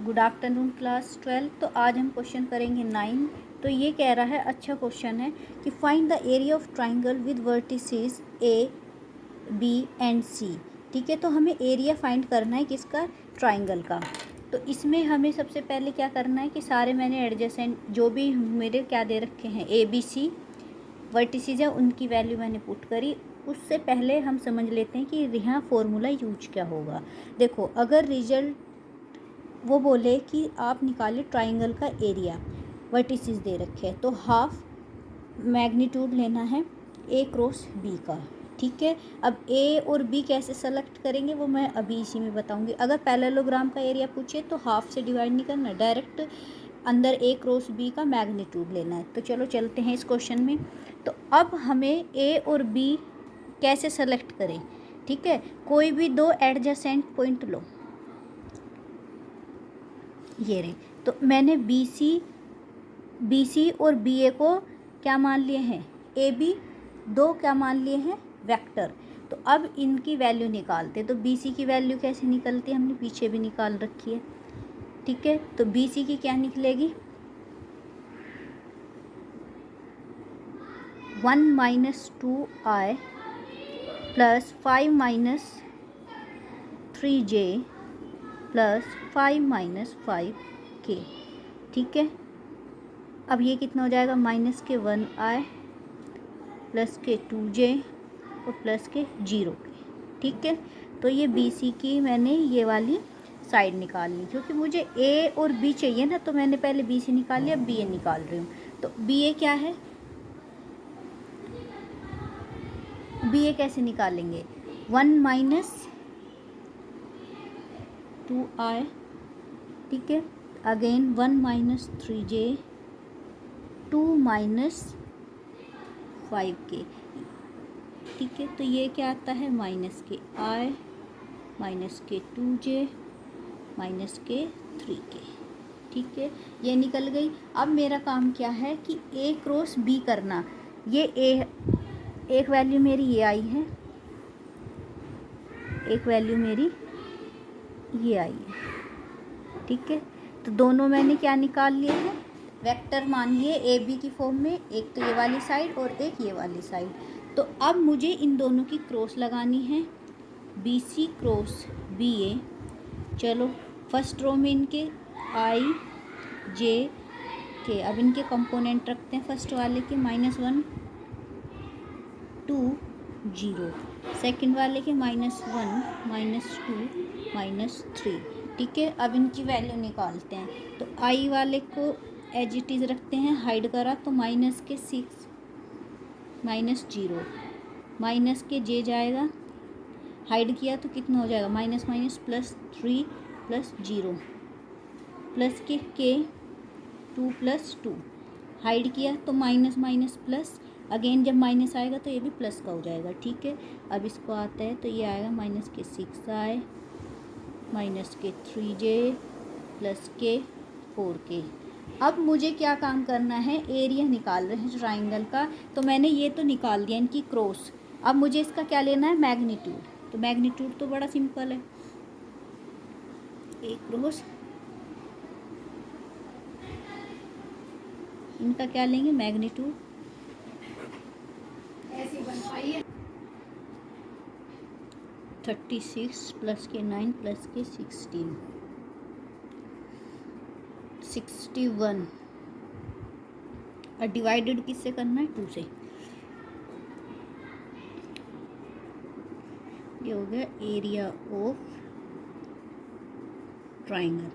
Good afternoon class 12। तो आज हम क्वेश्चन करेंगे 9। तो ये कह रहा है, अच्छा क्वेश्चन है कि find the area of triangle with vertices A B and C. ठीक है, तो हमें एरिया फाइंड करना है किसका, ट्राइंगल का। तो इसमें हमें सबसे पहले क्या करना है कि सारे मैंने एडजेसेंट जो भी मेरे क्या दे रखे हैं ए बी सी वर्टिसेस है उनकी वैल्यू मैंने पुट करी। उससे पहले हम समझ लेते हैं कि यहाँ फॉर्मूला यूज क्या होगा। देखो, अगर रिजल्ट वो बोले कि आप निकालिए ट्राइंगल का एरिया, वर्टिसेस दे रखे हैं, तो हाफ मैग्नीट्यूड लेना है ए क्रॉस बी का। ठीक है, अब ए और बी कैसे सेलेक्ट करेंगे वो मैं अभी इसी में बताऊंगी। अगर पैरेललोग्राम का एरिया पूछे तो हाफ से डिवाइड नहीं करना, डायरेक्ट अंदर ए क्रॉस बी का मैग्नीट्यूड लेना है। तो चलो चलते हैं इस क्वेश्चन में। तो अब हमें ए और बी कैसे सेलेक्ट करें। ठीक है, कोई भी दो एडजेसेंट पॉइंट लो, ये रहे। तो मैंने बी सी और बी ए को क्या मान लिए हैं, ए बी दो क्या मान लिए हैं, वेक्टर। तो अब इनकी वैल्यू निकालते। तो बी सी की वैल्यू कैसे निकलती है, हमने पीछे भी निकाल रखी है। ठीक है, तो बी सी की क्या निकलेगी, 1 minus 2i plus 5 minus 3j plus 5 minus 5k। ठीक है, अब ये कितना हो जाएगा, माइनस के 1i प्लस के 2j और प्लस के 0k। ठीक है, तो ये बी सी की मैंने ये वाली साइड निकाल ली, क्योंकि मुझे ए और बी चाहिए ना, तो मैंने पहले बी सी निकाल लिया, बी ए निकाल रही हूँ। तो बी ए क्या है, बी ए कैसे निकालेंगे, 1 माइनस 2i। ठीक है, again 1 minus 3j 2 minus 5k। ठीक है, तो ये क्या आता है, माइनस के i माइनस के 2j माइनस के 3k। ठीक है, ये निकल गई। अब मेरा काम क्या है कि ए क्रॉस बी करना। ये ए, एक वैल्यू मेरी ये आई है, एक वैल्यू मेरी ये आई है। ठीक है, तो दोनों मैंने क्या निकाल लिए हैं, वेक्टर मान लिए ए बी की फॉर्म में, एक तो ये वाली साइड और एक ये वाली साइड। तो अब मुझे इन दोनों की क्रॉस लगानी है, बी सी क्रॉस बी ए। चलो, फर्स्ट रो में इनके आई जे के, अब इनके कंपोनेंट रखते हैं। फर्स्ट वाले के -1 2 0, सेकेंड वाले के -1 -2 -3। ठीक है, अब इनकी वैल्यू निकालते हैं। तो आई वाले को एज इट इज़ रखते हैं, हाइड करा तो माइनस के 6 -0 माइनस के जे जाएगा, हाइड किया तो कितना हो जाएगा, minus minus plus 3 plus 0 plus के 2 प्लस 2, हाइड किया तो माइनस माइनस प्लस, अगेन जब माइनस आएगा तो ये भी प्लस का हो जाएगा। ठीक है, अब इसको आता है तो ये आएगा माइनस के 6i माइनस के 3j प्लस के 4k। अब मुझे क्या काम करना है, एरिया निकाल रहे हैं ट्राइंगल का। तो मैंने ये तो निकाल दिया इनकी क्रॉस। अब मुझे इसका क्या लेना है, मैग्नीट्यूड। तो मैग्नीट्यूड तो बड़ा सिंपल है, ए क्रॉस इनका क्या लेंगे, मैग्नीट्यूड। 36 प्लस के 9 प्लस के 16 61। और डिवाइडेड किससे करना है, 2 से। ये हो गया area of triangle.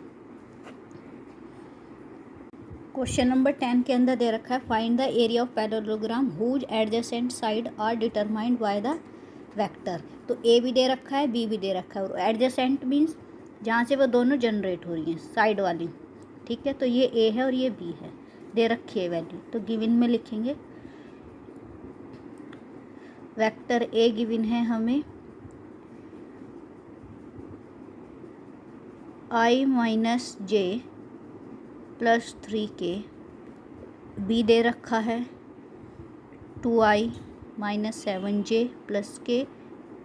Question number 10 के अंदर दे रखा है, find the area of parallelogram whose adjacent side are determined by the vector. तो ए भी दे रखा है, बी भी दे रखा है, और एडजेसेंट मीन्स जहाँ से वो दोनों जनरेट हो रही हैं, साइड वाली। ठीक है, तो ये ए है और ये बी है, दे रखी है वैल्यू। तो गिवन में लिखेंगे, वेक्टर ए गिवन है हमें i minus J plus 3k, B दे रखा है 2i माइनस 7j प्लस के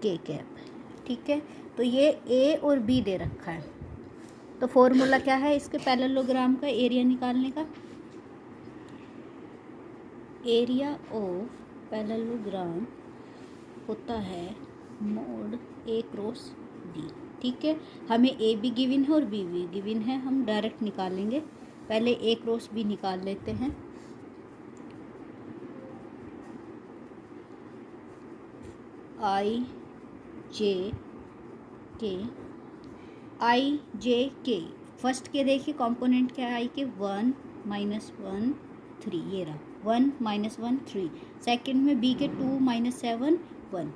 कैप। ठीक है, तो ये ए और बी दे रखा है। तो फॉर्मूला क्या है इसके पैरेललोग्राम का एरिया निकालने का? एरिया ऑफ पैरेललोग्राम होता है मोड ए क्रॉस बी। ठीक है, हमें ए भी गिवन है और बी भी गिवन है, हम डायरेक्ट निकालेंगे। पहले ए क्रॉस बी निकाल लेते हैं। आई जे के फर्स्ट के देखिए कंपोनेंट क्या है आई के 1 -1 3, ये रहा 1 -1 3। सेकंड में बी के 2 -7 1।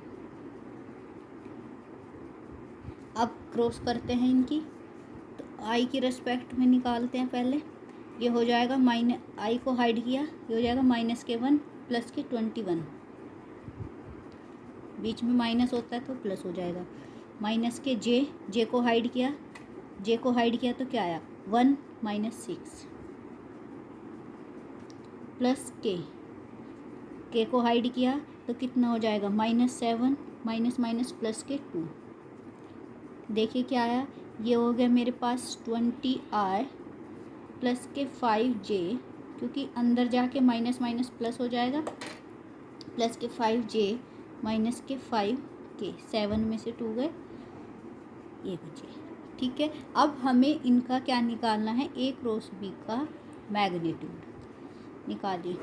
अब क्रॉस करते हैं इनकी, तो आई की रिस्पेक्ट में निकालते हैं। पहले ये हो जाएगा आई को हाइड किया, ये हो जाएगा -1 प्लस के 21। बीच में माइनस होता है तो प्लस हो जाएगा। माइनस के जे को हाइड किया, तो क्या आया 1 -6 प्लस के को हाइड किया तो कितना हो जाएगा -7 माइनस प्लस के 2। देखिए क्या आया, ये हो गया मेरे पास 20i प्लस के 5j, क्योंकि अंदर जाके माइनस प्लस हो जाएगा, प्लस के 5j माइनस के 5k, 7 में से 2 गए, ये बचे। ठीक है, अब हमें इनका क्या निकालना है, ए क्रॉस बी का मैग्नीट्यूड निकालिए।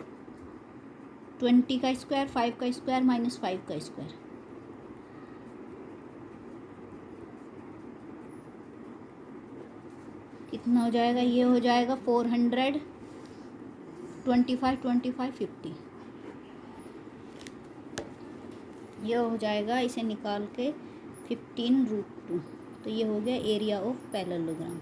20 का स्क्वायर 5 का स्क्वायर माइनस 5 का स्क्वायर, कितना हो जाएगा, ये हो जाएगा 400 25 50, ये हो जाएगा, इसे निकाल के 15√2। तो ये हो गया एरिया ऑफ पैरेललोग्राम।